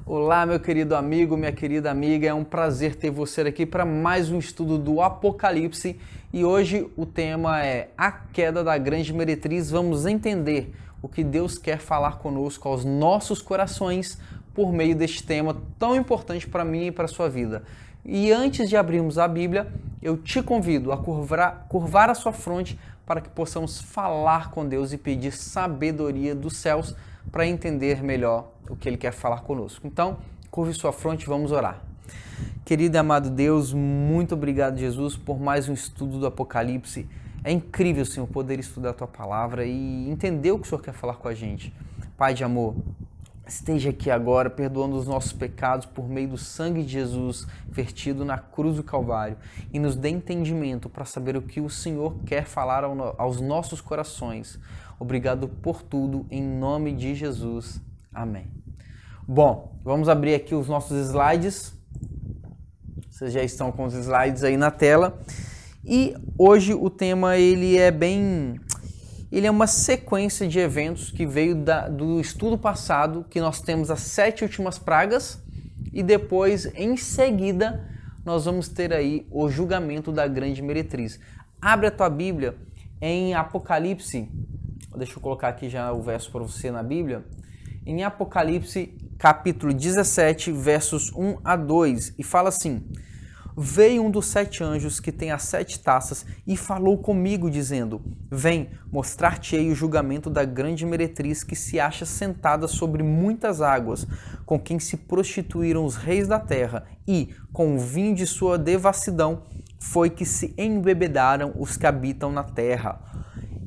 Olá, meu querido amigo, minha querida amiga, é um prazer ter você aqui para mais um estudo do Apocalipse e hoje o tema é a queda da grande meretriz. Vamos entender o que Deus quer falar conosco aos nossos corações por meio deste tema tão importante para mim e para a sua vida. E antes de abrirmos a Bíblia, eu te convido a curvar a sua fronte para que possamos falar com Deus e pedir sabedoria dos céus para entender melhor o que Ele quer falar conosco. Então, curve sua fronte e vamos orar. Querido e amado Deus, muito obrigado, Jesus, por mais um estudo do Apocalipse. É incrível, Senhor, poder estudar a Tua Palavra e entender o que o Senhor quer falar com a gente. Pai de amor, esteja aqui agora perdoando os nossos pecados por meio do sangue de Jesus vertido na cruz do Calvário e nos dê entendimento para saber o que o Senhor quer falar aos nossos corações. Obrigado por tudo, em nome de Jesus. Amém. Bom, vamos abrir aqui os nossos slides. Vocês já estão com os slides aí na tela. E hoje o tema ele é uma sequência de eventos que veio do estudo passado, que nós temos as 7 últimas pragas e depois, em seguida, nós vamos ter aí o julgamento da grande meretriz. Abre a tua Bíblia em Apocalipse, deixa eu colocar aqui já o verso para você na Bíblia, em Apocalipse capítulo 17, versos 1 a 2, e fala assim: Veio um dos 7 anjos que tem as 7 taças e falou comigo, dizendo: Vem, mostrar-te-ei o julgamento da grande meretriz que se acha sentada sobre muitas águas, com quem se prostituíram os reis da terra, e, com o vinho de sua devassidão, foi que se embebedaram os que habitam na terra.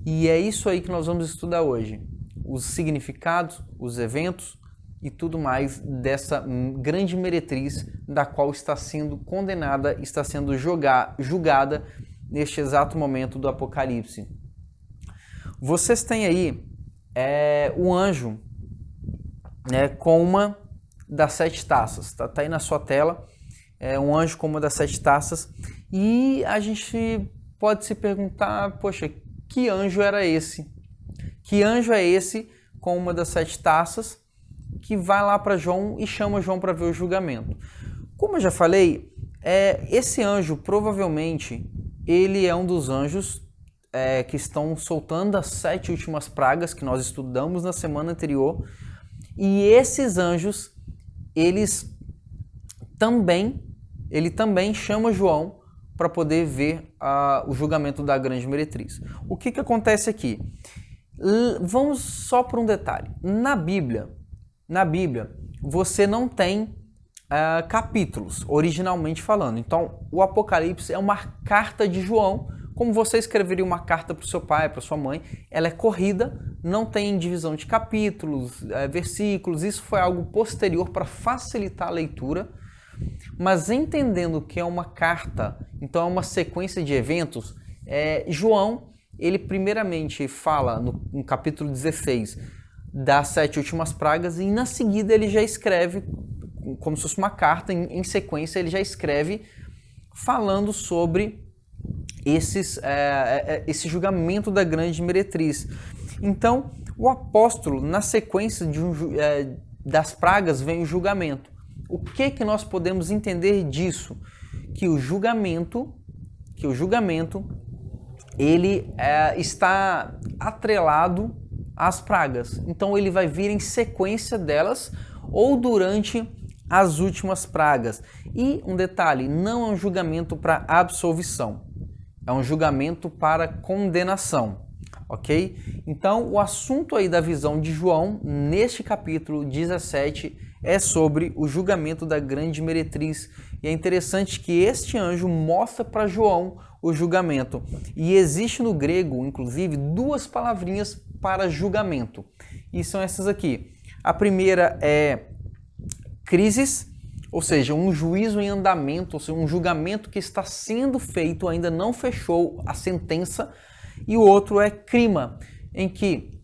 E é isso aí que nós vamos estudar hoje. Os significados, os eventos e tudo mais dessa grande meretriz da qual está sendo condenada, está sendo julgada neste exato momento do Apocalipse. Vocês têm aí o anjo, com uma das 7 taças. Tá aí na sua tela, um anjo com uma das 7 taças. E a gente pode se perguntar, poxa, que anjo era esse? Que anjo é esse com uma das 7 taças que vai lá para João e chama João para ver o julgamento? Como eu já falei, esse anjo provavelmente ele é um dos anjos que estão soltando as 7 últimas pragas que nós estudamos na semana anterior. E esses anjos, ele também chama João para poder ver o julgamento da grande meretriz. O que acontece aqui? Vamos só por um detalhe. Na Bíblia, você não tem capítulos, originalmente falando. Então, o Apocalipse é uma carta de João, como você escreveria uma carta para o seu pai, para sua mãe. Ela é corrida, não tem divisão de capítulos, versículos. Isso foi algo posterior para facilitar a leitura. Mas entendendo que é uma carta, então é uma sequência de eventos, João, ele primeiramente fala no capítulo 16 das 7 últimas pragas e na seguida ele já escreve, como se fosse uma carta, em sequência ele já escreve falando sobre esse julgamento da grande meretriz. Então, o apóstolo, na sequência das pragas, vem o julgamento. O que nós podemos entender disso? Que o julgamento ele está atrelado às pragas. Então ele vai vir em sequência delas ou durante as últimas pragas. E um detalhe, não é um julgamento para absolvição, é um julgamento para condenação, ok? Então o assunto aí da visão de João, neste capítulo 17, é sobre o julgamento da grande meretriz. E é interessante que este anjo mostra para João o julgamento. E existe no grego, inclusive, 2 palavrinhas para julgamento. E são essas aqui. A primeira é crisis, ou seja, um juízo em andamento, ou seja, um julgamento que está sendo feito, ainda não fechou a sentença. E o outro é crima, em que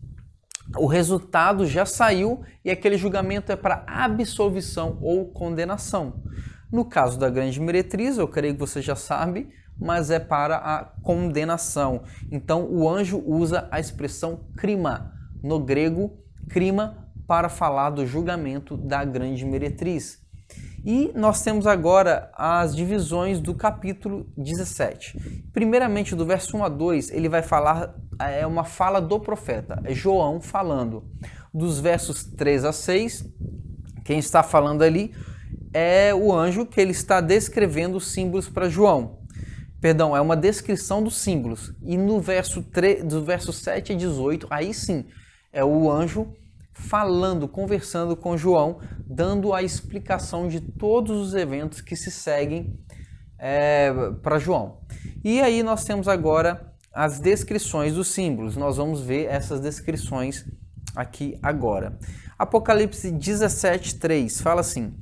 o resultado já saiu e aquele julgamento é para absolvição ou condenação. No caso da grande meretriz, eu creio que você já sabe, mas é para a condenação. Então o anjo usa a expressão crima. No grego, crima para falar do julgamento da grande meretriz. E nós temos agora as divisões do capítulo 17. Primeiramente, do verso 1 a 2, ele vai falar, é uma fala do profeta, é João falando. Dos versos 3 a 6, quem está falando ali é o anjo que ele está descrevendo os símbolos para João. Perdão, é uma descrição dos símbolos. E no verso 3, do verso 7 a 18, aí sim, é o anjo falando, conversando com João, dando a explicação de todos os eventos que se seguem para João. E aí nós temos agora as descrições dos símbolos. Nós vamos ver essas descrições aqui agora. Apocalipse 17:3 fala assim: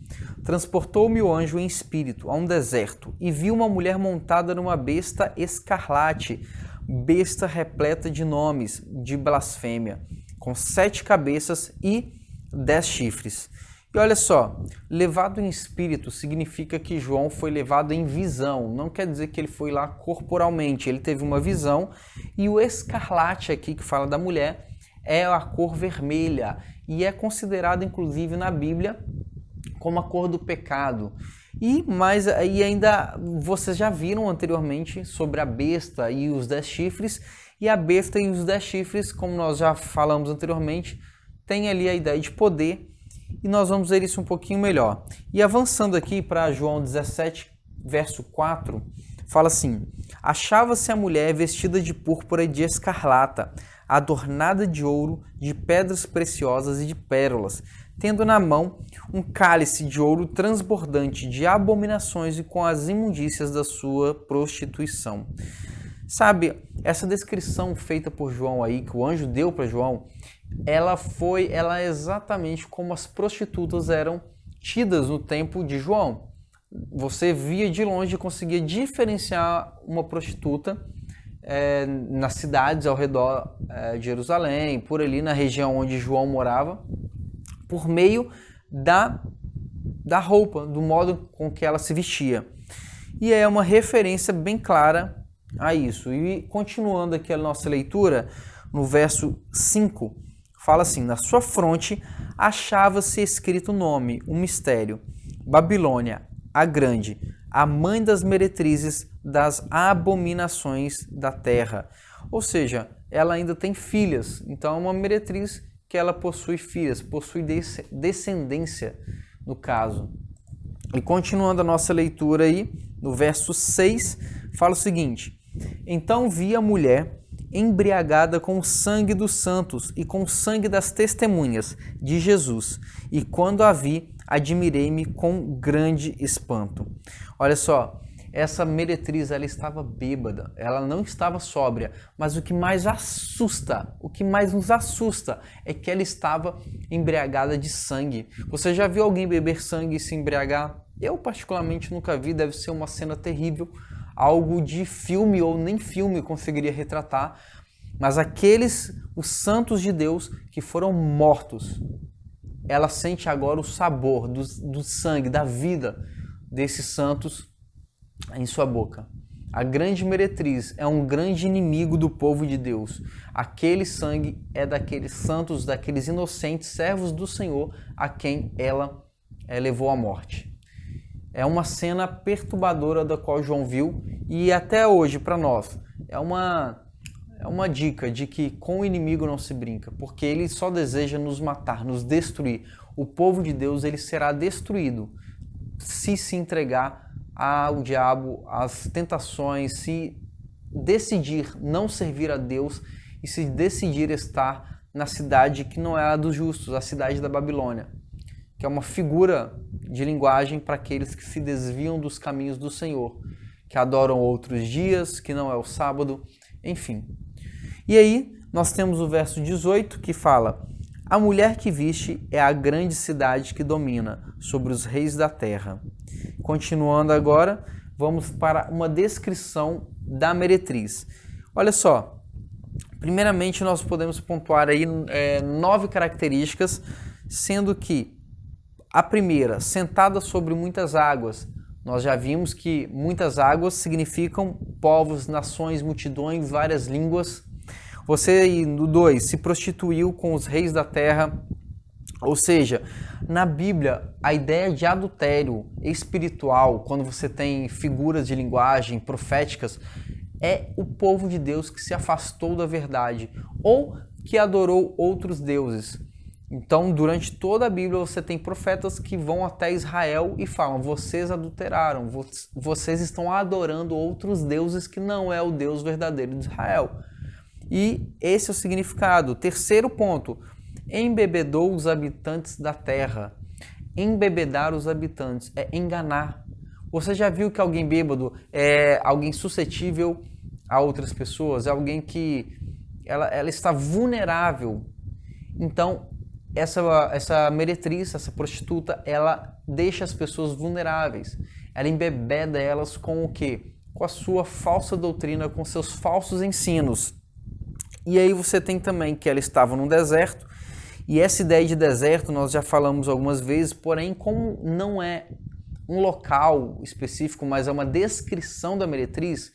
transportou-me o anjo em espírito a um deserto e vi uma mulher montada numa besta escarlate, besta repleta de nomes de blasfêmia, com 7 cabeças e 10 chifres. E olha só, levado em espírito significa que João foi levado em visão. Não quer dizer que ele foi lá corporalmente, ele teve uma visão. E o escarlate aqui, que fala da mulher, é a cor vermelha e é considerado, inclusive, na Bíblia como a cor do pecado. E ainda vocês já viram anteriormente sobre a besta e os 10 chifres. E a besta e os 10 chifres, como nós já falamos anteriormente, tem ali a ideia de poder. E nós vamos ver isso um pouquinho melhor. E avançando aqui para João 17, verso 4, fala assim: achava-se a mulher vestida de púrpura e de escarlata, adornada de ouro, de pedras preciosas e de pérolas, tendo na mão um cálice de ouro transbordante de abominações e com as imundícias da sua prostituição. Sabe, essa descrição feita por João aí, que o anjo deu para João, ela é exatamente como as prostitutas eram tidas no tempo de João. Você via de longe e conseguia diferenciar uma prostituta nas cidades ao redor de Jerusalém, por ali na região onde João morava, por meio da roupa, do modo com que ela se vestia. E é uma referência bem clara a isso. E continuando aqui a nossa leitura, no verso 5, fala assim: na sua fronte achava-se escrito o nome, um mistério: Babilônia, a grande, a mãe das meretrizes das abominações da terra. Ou seja, ela ainda tem filhas, então é uma meretriz que ela possui filhas, possui descendência no caso. E continuando a nossa leitura aí, no verso 6, fala o seguinte: então vi a mulher embriagada com o sangue dos santos e com o sangue das testemunhas de Jesus, e quando a vi, admirei-me com grande espanto. Olha só, essa meretriz, ela estava bêbada, ela não estava sóbria, mas o que mais nos assusta é que ela estava embriagada de sangue. Você já viu alguém beber sangue e se embriagar? Eu particularmente nunca vi, deve ser uma cena terrível, algo de filme ou nem filme conseguiria retratar, mas os santos de Deus que foram mortos, ela sente agora o sabor do sangue, da vida desses santos em sua boca. A grande meretriz é um grande inimigo do povo de Deus. Aquele sangue é daqueles santos, daqueles inocentes servos do Senhor a quem ela levou à morte. É uma cena perturbadora da qual João viu e até hoje para nós é uma dica de que com o inimigo não se brinca, porque ele só deseja nos matar, nos destruir. O povo de Deus ele será destruído se entregar ao diabo, às tentações, se decidir não servir a Deus e se decidir estar na cidade que não é a dos justos, a cidade da Babilônia, que é uma figura de linguagem para aqueles que se desviam dos caminhos do Senhor, que adoram outros dias, que não é o sábado, enfim. E aí nós temos o verso 18 que fala: a mulher que viste é a grande cidade que domina sobre os reis da terra. Continuando agora, vamos para uma descrição da meretriz. Olha só, primeiramente nós podemos pontuar aí 9 características, sendo que a primeira, sentada sobre muitas águas. Nós já vimos que muitas águas significam povos, nações, multidões, várias línguas. Você, no 2, se prostituiu com os reis da terra. Ou seja, na Bíblia, a ideia de adultério espiritual, quando você tem figuras de linguagem proféticas, é o povo de Deus que se afastou da verdade ou que adorou outros deuses. Então, durante toda a Bíblia, você tem profetas que vão até Israel e falam: vocês adulteraram, vocês estão adorando outros deuses que não é o Deus verdadeiro de Israel. E esse é o significado. Terceiro ponto: embebedou os habitantes da terra. Embebedar os habitantes é enganar. Você já viu que alguém bêbado é alguém suscetível a outras pessoas? É alguém que ela está vulnerável. Então, essa meretriz, essa prostituta, ela deixa as pessoas vulneráveis. Ela embebeda elas com o quê? Com a sua falsa doutrina, com seus falsos ensinos. E aí você tem também que ela estava no deserto, e essa ideia de deserto nós já falamos algumas vezes, porém como não é um local específico, mas é uma descrição da meretriz,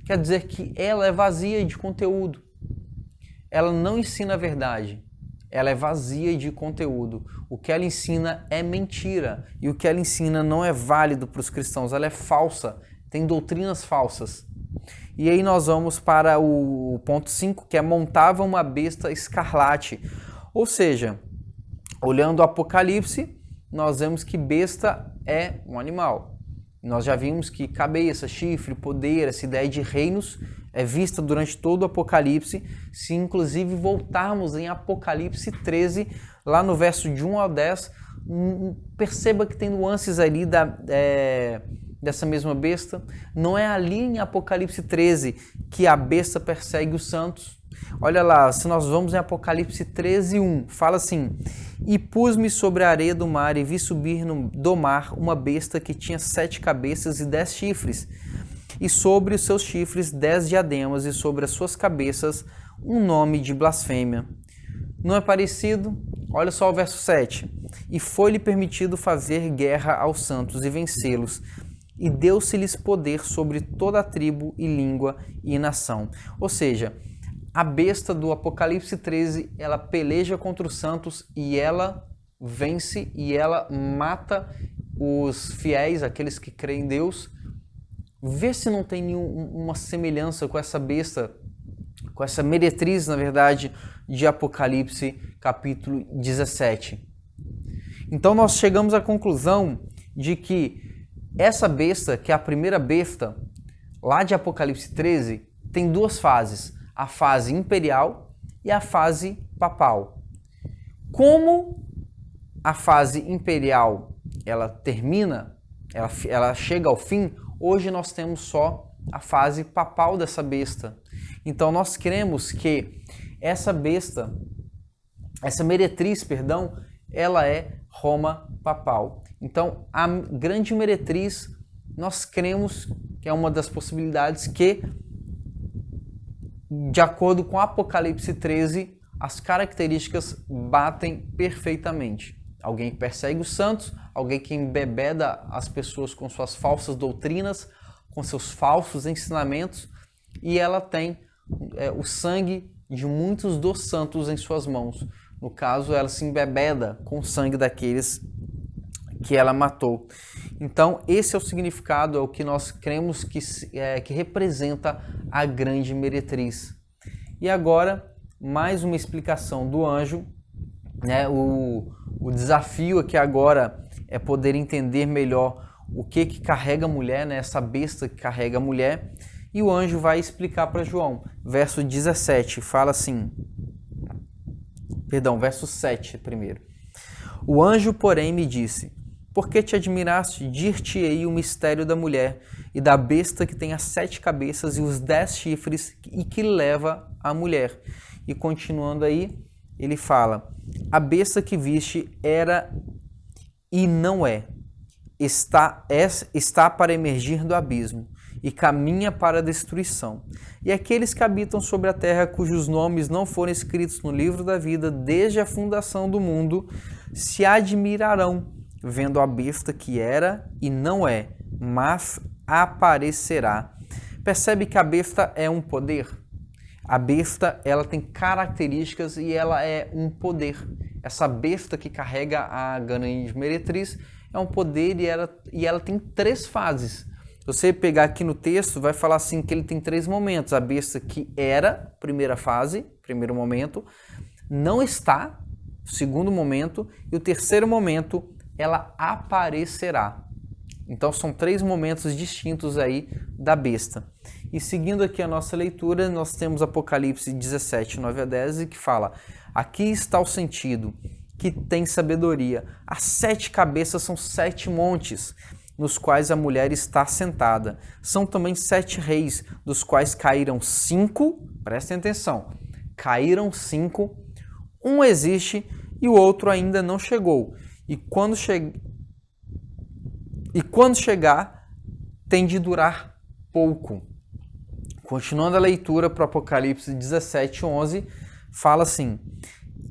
quer dizer que ela é vazia de conteúdo. Ela não ensina a verdade. Ela é vazia de conteúdo. O que ela ensina é mentira. E o que ela ensina não é válido para os cristãos. Ela é falsa. Tem doutrinas falsas. E aí nós vamos para o ponto 5, que é montava uma besta escarlate. Ou seja, olhando o Apocalipse, nós vemos que besta é um animal. Nós já vimos que cabeça, chifre, poder, essa ideia de reinos é vista durante todo o Apocalipse. Se inclusive voltarmos em Apocalipse 13, lá no verso de 1 ao 10, perceba que tem nuances ali dessa mesma besta. Não é ali em Apocalipse 13 que a besta persegue os santos. Olha lá, se nós vamos em Apocalipse 13, 1, fala assim: e pus-me sobre a areia do mar e vi subir do mar uma besta que tinha 7 cabeças e 10 chifres, e sobre os seus chifres 10 diademas, e sobre as suas cabeças um nome de blasfêmia. Não é parecido? Olha só o verso 7. E foi-lhe permitido fazer guerra aos santos e vencê-los, e deu-se-lhes poder sobre toda a tribo e língua e nação. Ou seja, a besta do Apocalipse 13, ela peleja contra os santos e ela vence e ela mata os fiéis, aqueles que creem em Deus. Vê se não tem nenhuma semelhança com essa besta, com essa meretriz, na verdade, de Apocalipse capítulo 17. Então nós chegamos à conclusão de que essa besta, que é a primeira besta, lá de Apocalipse 13, tem duas fases: a fase imperial e a fase papal. Como a fase imperial ela termina, ela chega ao fim, hoje nós temos só a fase papal dessa besta. Então nós cremos que essa besta, essa meretriz, perdão, ela é Roma papal. Então a grande meretriz, nós cremos que é uma das possibilidades que, de acordo com Apocalipse 13, as características batem perfeitamente. Alguém que persegue os santos, alguém que embebeda as pessoas com suas falsas doutrinas, com seus falsos ensinamentos, e ela tem o sangue de muitos dos santos em suas mãos. No caso, ela se embebeda com o sangue daqueles que ela matou. Então, esse é o significado, é o que nós cremos que representa a grande meretriz. E agora, mais uma explicação do anjo, né? O desafio aqui agora é poder entender melhor o que carrega a mulher, né? Essa besta que carrega a mulher. E o anjo vai explicar para João. Verso 17, fala assim... Perdão, verso 7 primeiro. O anjo, porém, me disse: por que te admiraste? Dir-te-ei o mistério da mulher e da besta que tem as 7 cabeças e os 10 chifres e que leva a mulher. E continuando aí, ele fala: a besta que viste era e não é. Está para emergir do abismo e caminha para a destruição. E aqueles que habitam sobre a terra, cujos nomes não foram escritos no livro da vida desde a fundação do mundo, se admirarão, vendo a besta que era e não é, mas aparecerá. Percebe que a besta é um poder? A besta, ela tem características e ela é um poder. essa besta que carrega a grande meretriz é um poder e ela tem 3 fases. Se você pegar aqui no texto, vai falar assim que ele tem 3 momentos. A besta que era, primeira fase, primeiro momento, não está, segundo momento, e o terceiro momento, ela aparecerá. Então são 3 momentos distintos aí da besta. E seguindo aqui a nossa leitura, nós temos Apocalipse 17, 9 a 10, que fala: aqui está o sentido, que tem sabedoria. As 7 cabeças são 7 montes, nos quais a mulher está sentada. São também 7 reis, dos quais caíram 5, prestem atenção, caíram 5, um existe e o outro ainda não chegou. E quando chegar, tem de durar pouco. Continuando a leitura para o Apocalipse 17, 11, fala assim: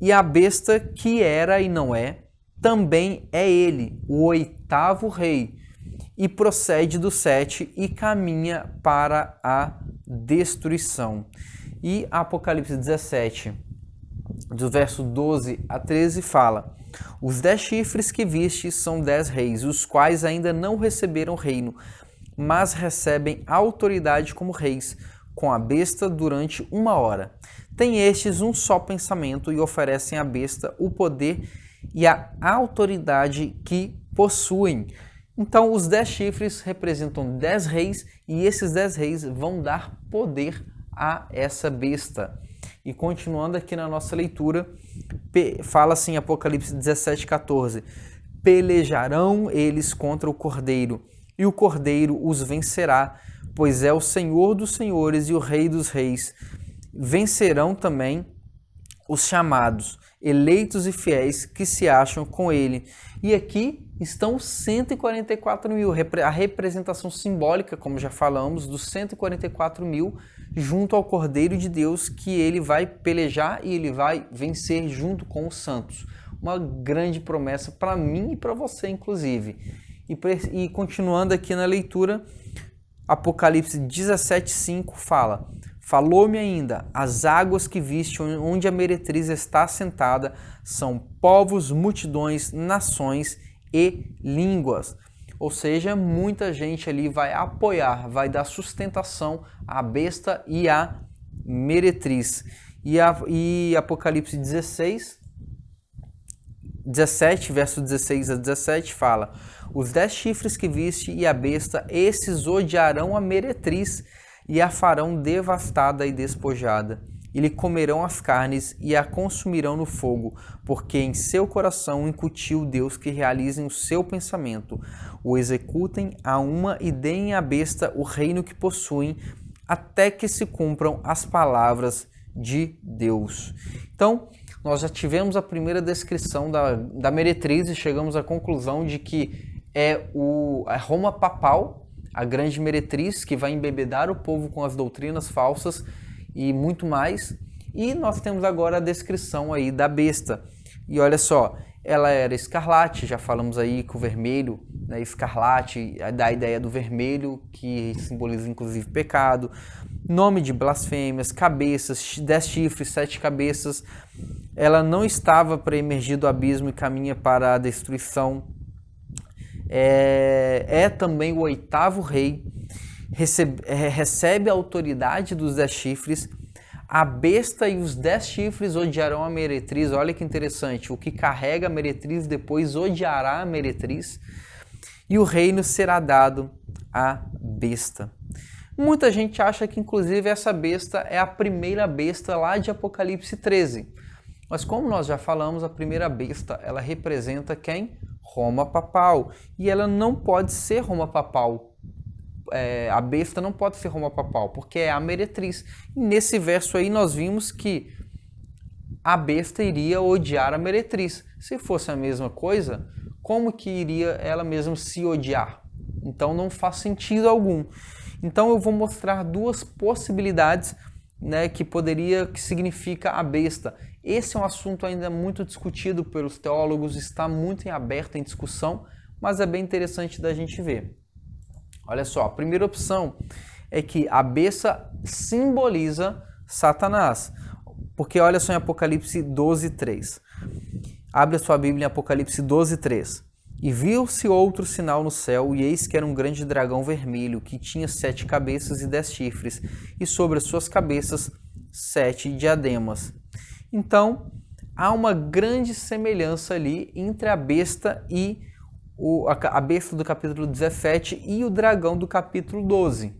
e a besta que era e não é, também é ele, o 8º rei, e procede do 7 e caminha para a destruição. E Apocalipse 17, do verso 12 a 13, fala: os 10 chifres que viste são 10 reis, os quais ainda não receberam reino, mas recebem autoridade como reis, com a besta durante 1 hora. Tem estes um só pensamento e oferecem à besta o poder e a autoridade que possuem. Então, os 10 chifres representam 10 reis e esses 10 reis vão dar poder a essa besta. E continuando aqui na nossa leitura, fala assim, Apocalipse 17, 14: pelejarão eles contra o Cordeiro, e o Cordeiro os vencerá, pois é o Senhor dos senhores e o Rei dos reis. Vencerão também os chamados, eleitos e fiéis que se acham com ele. E aqui estão 144 mil, a representação simbólica, como já falamos, dos 144 mil junto ao Cordeiro de Deus, que ele vai pelejar e ele vai vencer junto com os santos. Uma grande promessa para mim e para você, inclusive. E continuando aqui na leitura, Apocalipse 17, 5 fala: falou-me ainda, as águas que viste onde a meretriz está assentada são povos, multidões, nações e línguas. Ou seja, muita gente ali vai apoiar, vai dar sustentação à besta e à meretriz. E Apocalipse 17, verso 16 a 17 fala: os 10 chifres que viste e a besta, esses odiarão a meretriz e a farão devastada e despojada. E lhe comerão as carnes e a consumirão no fogo, porque em seu coração incutiu Deus que realizem o seu pensamento, o executem a uma e deem à besta o reino que possuem, até que se cumpram as palavras de Deus. Então, nós já tivemos a primeira descrição da meretriz e chegamos à conclusão de que é a Roma papal, a grande meretriz, que vai embebedar o povo com as doutrinas falsas e muito mais. E nós temos agora a descrição aí da besta. E olha só, ela era escarlate, já falamos aí que o vermelho, né, escarlate, dá a ideia do vermelho, que simboliza inclusive pecado, nome de blasfêmias, cabeças, 10 chifres, 7 cabeças. Ela não estava para emergir do abismo e caminha para a destruição. É também o 8º rei, recebe a autoridade dos 10 chifres. A besta e os 10 chifres odiarão a meretriz. Olha que interessante, o que carrega a meretriz depois odiará a meretriz, e o reino será dado à besta. Muita gente acha que inclusive essa besta é a primeira besta lá de Apocalipse 13. Mas como nós já falamos, a primeira besta, ela representa quem? Roma papal. E ela não pode ser Roma papal. A besta não pode ser Roma papal, porque é a meretriz. E nesse verso aí nós vimos que a besta iria odiar a meretriz. Se fosse a mesma coisa, como que iria ela mesma se odiar? Então não faz sentido algum. Então eu vou mostrar 2 possibilidades, né, que significa a besta. Esse é um assunto ainda muito discutido pelos teólogos, está muito em aberto em discussão, mas é bem interessante da gente ver. Olha só, a primeira opção é que a besta simboliza Satanás, porque olha só em Apocalipse 12, 3. Abre a sua Bíblia em Apocalipse 12:3. E viu-se outro sinal no céu, e eis que era um grande dragão vermelho, que tinha 7 cabeças e 10 chifres, e sobre as suas cabeças 7 diademas. Então, há uma grande semelhança ali entre a besta e a besta do capítulo 17 e o dragão do capítulo 12.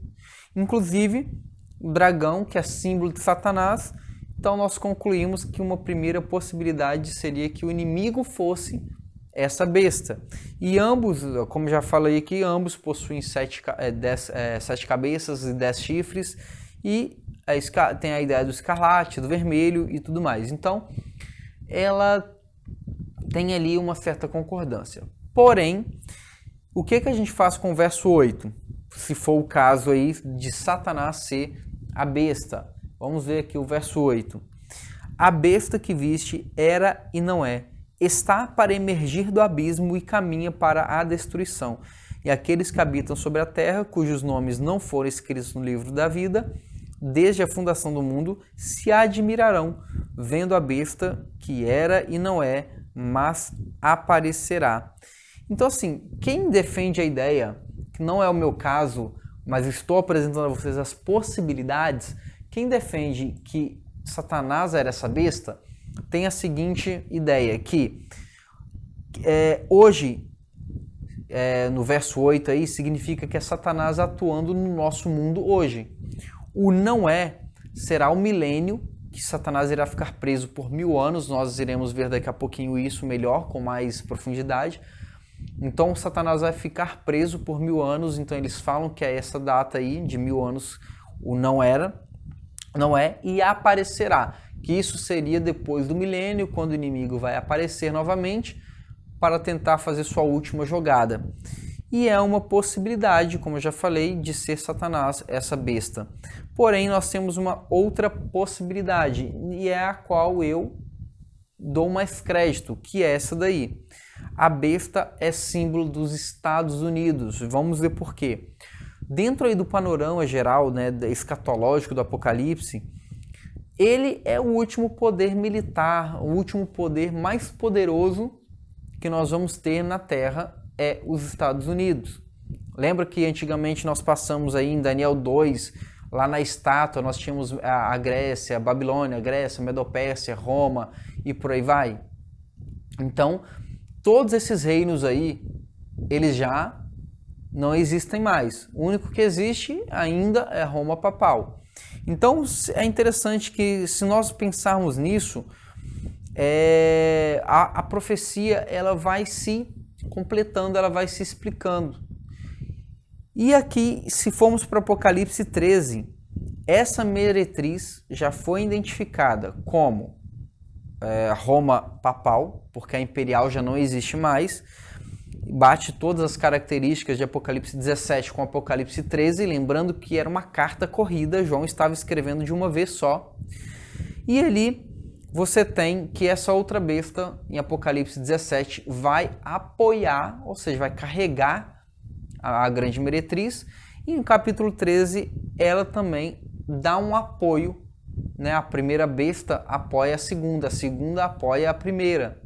Inclusive, o dragão, que é símbolo de Satanás. Então, nós concluímos que uma primeira possibilidade seria que o inimigo fosse essa besta. E ambos, como já falei aqui, ambos possuem 7 cabeças e 10 chifres, e tem a ideia do escarlate, do vermelho e tudo mais. Então, ela tem ali uma certa concordância. Porém, o que a gente faz com o verso 8? Se for o caso aí de Satanás ser a besta. Vamos ver aqui o verso 8. A besta que viste era e não é. Está para emergir do abismo e caminha para a destruição. E aqueles que habitam sobre a terra, cujos nomes não foram escritos no livro da vida, desde a fundação do mundo, se admirarão, vendo a besta que era e não é, mas aparecerá. Então, assim, quem defende a ideia, que não é o meu caso, mas estou apresentando a vocês as possibilidades, quem defende que Satanás era essa besta, tem a seguinte ideia, que hoje, no verso 8 aí, significa que é Satanás atuando no nosso mundo hoje. O não é será o milênio, que Satanás irá ficar preso por 1000 anos, nós iremos ver daqui a pouquinho isso melhor, com mais profundidade. Então Satanás vai ficar preso por 1000 anos, então eles falam que é essa data aí, de 1000 anos, o não é, e aparecerá, que isso seria depois do milênio, quando o inimigo vai aparecer novamente para tentar fazer sua última jogada. E é uma possibilidade, como eu já falei, de ser Satanás essa besta. Porém, nós temos uma outra possibilidade, e é a qual eu dou mais crédito, que é essa daí. A besta é símbolo dos Estados Unidos. Vamos ver por quê. Dentro aí do panorama geral, né, escatológico do Apocalipse, ele é o último poder militar, o último poder mais poderoso que nós vamos ter na Terra é os Estados Unidos. Lembra que antigamente nós passamos aí em Daniel 2, lá na estátua, nós tínhamos a Grécia, a Babilônia, a Grécia, a Medopérsia, Roma e por aí vai? Então, todos esses reinos aí, eles já não existem mais. O único que existe ainda é Roma papal. Então, é interessante que, se nós pensarmos nisso, a profecia ela vai se completando, ela vai se explicando. E aqui, se formos para Apocalipse 13, essa meretriz já foi identificada como Roma papal, porque a imperial já não existe mais, bate todas as características de Apocalipse 17 com Apocalipse 13, lembrando que era uma carta corrida, João estava escrevendo de uma vez só. E ali você tem que essa outra besta, em Apocalipse 17, vai apoiar, ou seja, vai carregar a grande meretriz, e no capítulo 13 ela também dá um apoio, né? A primeira besta apoia a segunda apoia a primeira.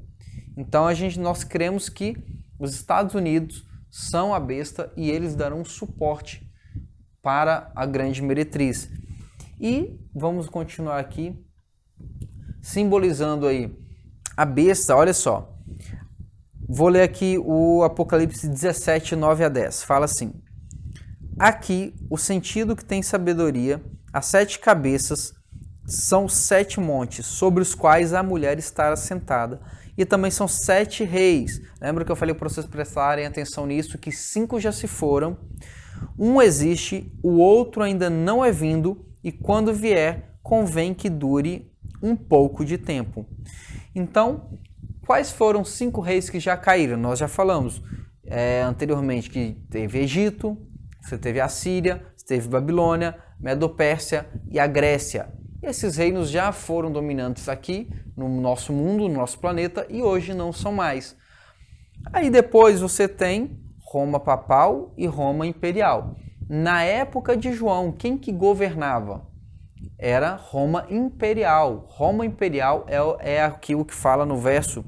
Então nós cremos que os Estados Unidos são a besta e eles darão suporte para a grande meretriz. E vamos continuar aqui, simbolizando aí a besta, olha só. Vou ler aqui o Apocalipse 17, 9 a 10. Fala assim: aqui, o sentido que tem sabedoria, as 7 cabeças são 7 montes, sobre os quais a mulher está assentada. E também são 7 reis. Lembra que eu falei para vocês prestarem atenção nisso, que 5 já se foram, um existe, o outro ainda não é vindo, e quando vier, convém que dure um pouco de tempo. Então, quais foram os 5 reis que já caíram? Nós já falamos anteriormente que teve Egito, você teve a Síria, você teve Babilônia, Medopérsia e a Grécia. Esses reinos já foram dominantes aqui no nosso mundo, no nosso planeta, e hoje não são mais. Aí depois você tem Roma papal e Roma imperial. Na época de João, quem que governava? Era Roma imperial. Roma imperial é aquilo que fala no verso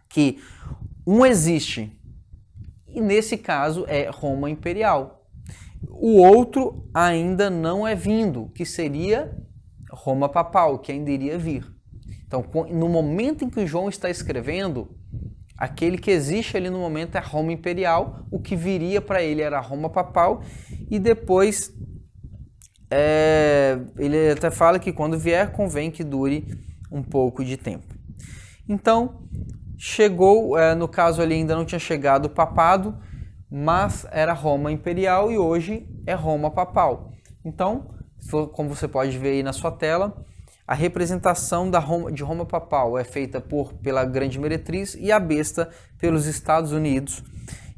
que um existe, e nesse caso é Roma Imperial. O outro ainda não é vindo, que seria Roma Papal, que ainda iria vir. Então, no momento em que João está escrevendo, aquele que existe ali no momento é Roma Imperial, o que viria para ele era Roma Papal, e depois ele até fala que quando vier convém que dure um pouco de tempo. Então, chegou, no caso ali ainda não tinha chegado o papado, mas era Roma Imperial e hoje é Roma Papal. Então, como você pode ver aí na sua tela, a representação de Roma Papal é feita pela Grande Meretriz e a besta pelos Estados Unidos.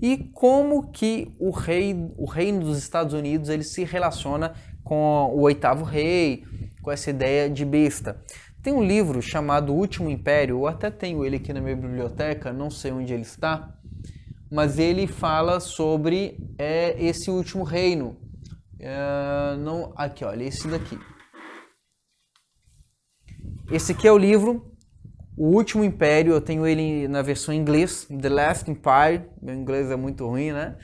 E como que o reino dos Estados Unidos ele se relaciona com o oitavo rei, com essa ideia de besta. Tem um livro chamado O Último Império, eu até tenho ele aqui na minha biblioteca, não sei onde ele está, mas ele fala sobre esse último reino. Aqui, olha, esse daqui. Esse aqui é o livro, O Último Império, eu tenho ele na versão em inglês, The Last Empire, meu inglês é muito ruim, né?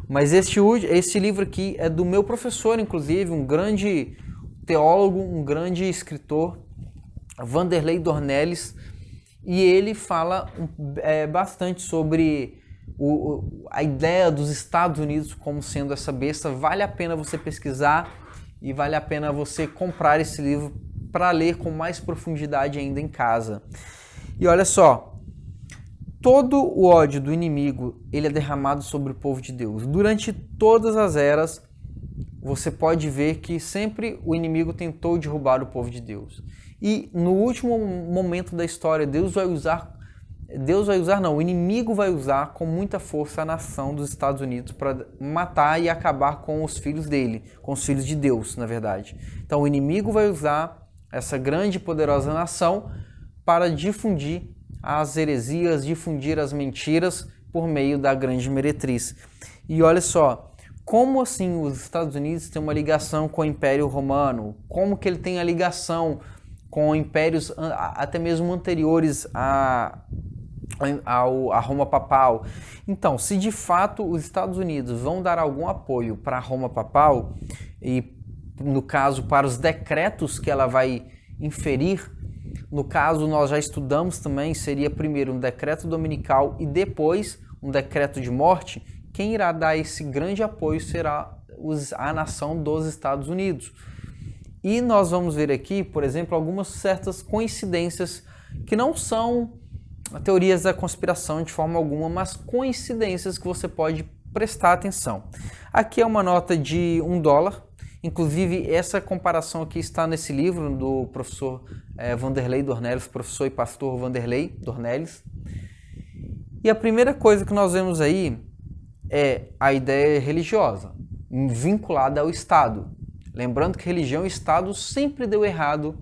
Mas esse livro aqui é do meu professor, inclusive, um grande teólogo, um grande escritor, Vanderlei Dornelles, e ele fala bastante sobre a ideia dos Estados Unidos como sendo essa besta. Vale a pena você pesquisar e vale a pena você comprar esse livro para ler com mais profundidade ainda em casa. E olha só, todo o ódio do inimigo ele é derramado sobre o povo de Deus. Durante todas as eras, você pode ver que sempre o inimigo tentou derrubar o povo de Deus. E no último momento da história, o inimigo vai usar com muita força a nação dos Estados Unidos para matar e acabar com os filhos dele, com os filhos de Deus, na verdade. Então o inimigo vai usar essa grande e poderosa nação para difundir as heresias, difundir as mentiras por meio da Grande Meretriz. E olha só, como assim os Estados Unidos têm uma ligação com o Império Romano? Como que ele tem a ligação com impérios até mesmo anteriores a Roma Papal? Então, se de fato os Estados Unidos vão dar algum apoio para a Roma Papal, e no caso para os decretos que ela vai inferir, no caso nós já estudamos também, seria primeiro um decreto dominical e depois um decreto de morte, quem irá dar esse grande apoio será a nação dos Estados Unidos. E nós vamos ver aqui, por exemplo, algumas certas coincidências que não são teorias da conspiração de forma alguma, mas coincidências que você pode prestar atenção. Aqui é uma nota de $1, inclusive essa comparação aqui está nesse livro do professor Vanderlei Dornelles, professor e pastor Vanderlei Dornelles. E a primeira coisa que nós vemos aí é a ideia religiosa, vinculada ao Estado. Lembrando que religião e Estado sempre deu errado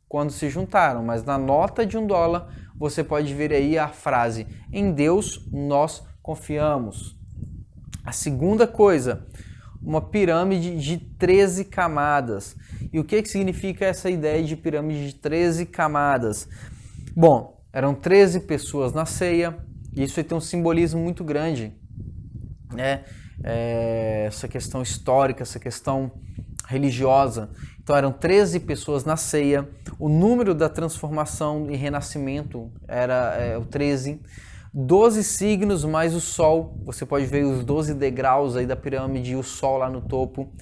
quando se juntaram, mas na nota de $1 você pode ver aí a frase: em Deus nós confiamos. A segunda coisa, uma pirâmide de 13 camadas. E o que significa essa ideia de pirâmide de 13 camadas? Bom, eram 13 pessoas na ceia, e isso aí tem um simbolismo muito grande, né? Essa questão histórica, essa questão religiosa. Então eram 13 pessoas na ceia, o número da transformação e renascimento era o 13, 12 signos mais o sol, você pode ver os 12 degraus aí da pirâmide e o sol lá no topo.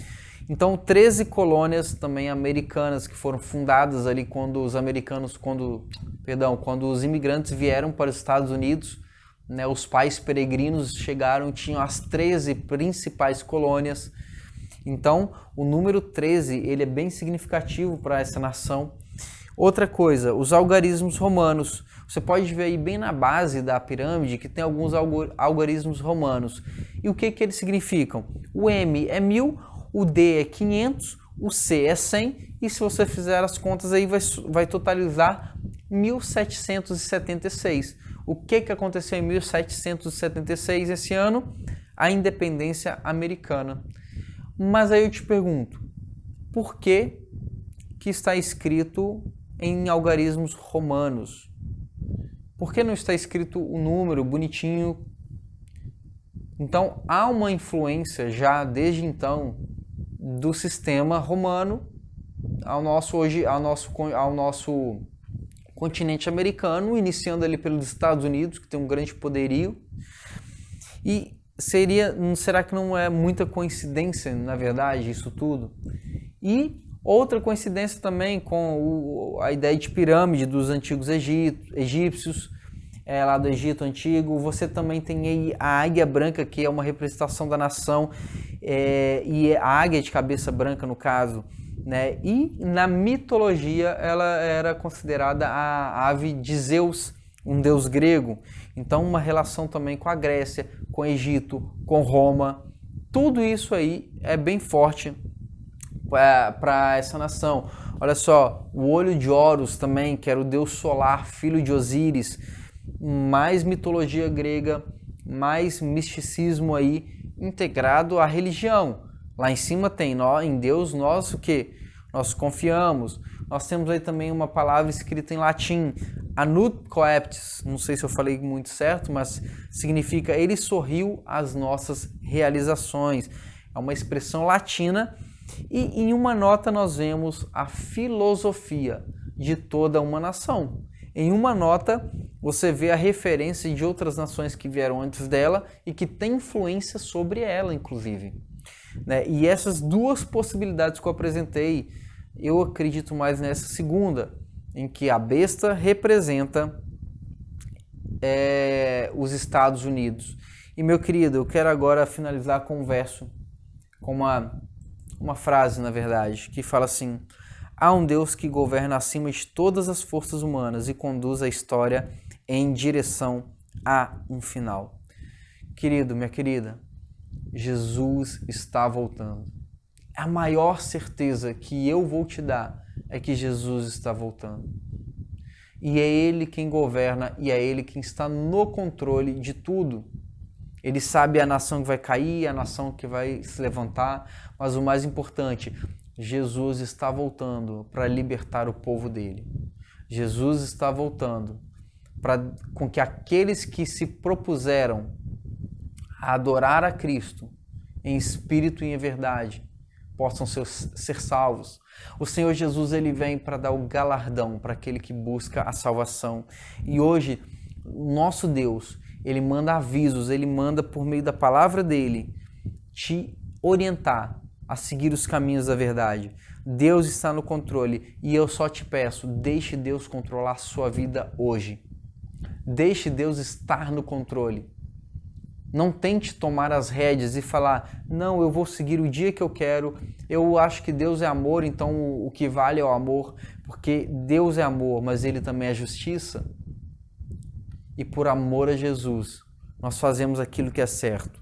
Então 13 colônias também americanas que foram fundadas ali quando os imigrantes vieram para os Estados Unidos, né, os pais peregrinos chegaram, tinham as 13 principais colônias. Então, o número 13 ele é bem significativo para essa nação. Outra coisa, os algarismos romanos. Você pode ver aí bem na base da pirâmide que tem alguns algarismos romanos. E o que eles significam? O M é 1000, o D é 500, o C é 100 e se você fizer as contas aí vai totalizar 1776. O que aconteceu em 1776 esse ano? A independência americana. Mas aí eu te pergunto, por que está escrito em algarismos romanos? Por que não está escrito o número bonitinho? Então, há uma influência já desde então do sistema romano ao nosso continente americano, iniciando ali pelos Estados Unidos, que tem um grande poderio. E será que não é muita coincidência, na verdade, isso tudo? E outra coincidência também com a ideia de pirâmide dos antigos egípcios, lá do Egito Antigo. Você também tem aí a águia branca, que é uma representação da nação, e a águia de cabeça branca, no caso, né? E na mitologia ela era considerada a ave de Zeus, um deus grego. Então uma relação também com a Grécia, com o Egito, com Roma. Tudo isso aí é bem forte para essa nação. Olha só, o olho de Horus também, que era o deus solar, filho de Osíris. Mais mitologia grega, mais misticismo aí integrado à religião. Lá em cima tem, em Deus nós o que? Nós confiamos. Nós temos aí também uma palavra escrita em latim, Anut Coeptis, não sei se eu falei muito certo, mas significa ele sorriu às nossas realizações. É uma expressão latina. E em uma nota nós vemos a filosofia de toda uma nação. Em uma nota você vê a referência de outras nações que vieram antes dela e que têm influência sobre ela, inclusive. Né? E essas duas possibilidades que eu apresentei, eu acredito mais nessa segunda, em que a besta representa os Estados Unidos. E, meu querido, eu quero agora finalizar com um verso, com uma frase, na verdade, que fala assim: há um Deus que governa acima de todas as forças humanas e conduz a história em direção a um final. Querido, minha querida, Jesus está voltando. A maior certeza que eu vou te dar é que Jesus está voltando. E é Ele quem governa e é Ele quem está no controle de tudo. Ele sabe a nação que vai cair, a nação que vai se levantar, mas o mais importante, Jesus está voltando para libertar o povo dele. Jesus está voltando com que aqueles que se propuseram a adorar a Cristo em espírito e em verdade possam ser salvos. O Senhor Jesus, ele vem para dar o galardão para aquele que busca a salvação. E hoje, o nosso Deus, ele manda avisos, ele manda por meio da palavra dele te orientar a seguir os caminhos da verdade. Deus está no controle e eu só te peço, deixe Deus controlar a sua vida hoje. Deixe Deus estar no controle. Não tente tomar as rédeas e falar, não, eu vou seguir o dia que eu quero, eu acho que Deus é amor, então o que vale é o amor, porque Deus é amor, mas Ele também é justiça. E por amor a Jesus, nós fazemos aquilo que é certo.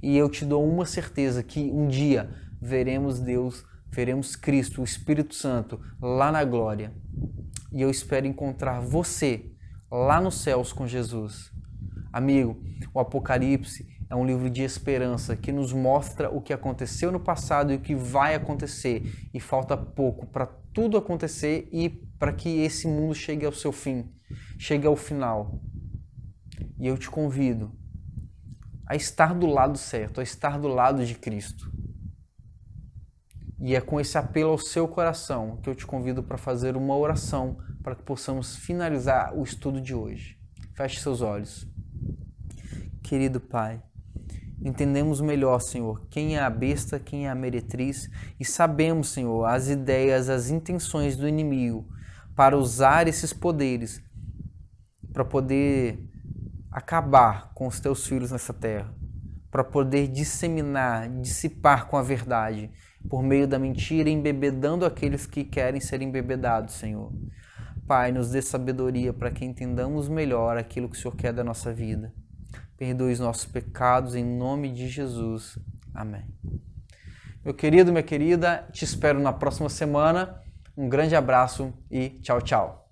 E eu te dou uma certeza que um dia veremos Deus, veremos Cristo, o Espírito Santo, lá na glória. E eu espero encontrar você lá nos céus com Jesus. Amigo, o Apocalipse é um livro de esperança que nos mostra o que aconteceu no passado e o que vai acontecer. E falta pouco para tudo acontecer e para que esse mundo chegue ao seu fim, chegue ao final. E eu te convido a estar do lado certo, a estar do lado de Cristo. E é com esse apelo ao seu coração que eu te convido para fazer uma oração para que possamos finalizar o estudo de hoje. Feche seus olhos. Querido Pai, entendemos melhor, Senhor, quem é a besta, quem é a meretriz e sabemos, Senhor, as ideias, as intenções do inimigo para usar esses poderes para poder acabar com os teus filhos nessa terra, para poder disseminar, dissipar com a verdade, por meio da mentira, embebedando aqueles que querem ser embebedados, Senhor. Pai, nos dê sabedoria para que entendamos melhor aquilo que o Senhor quer da nossa vida. Perdoe os nossos pecados em nome de Jesus. Amém. Meu querido, minha querida, te espero na próxima semana. Um grande abraço e tchau, tchau.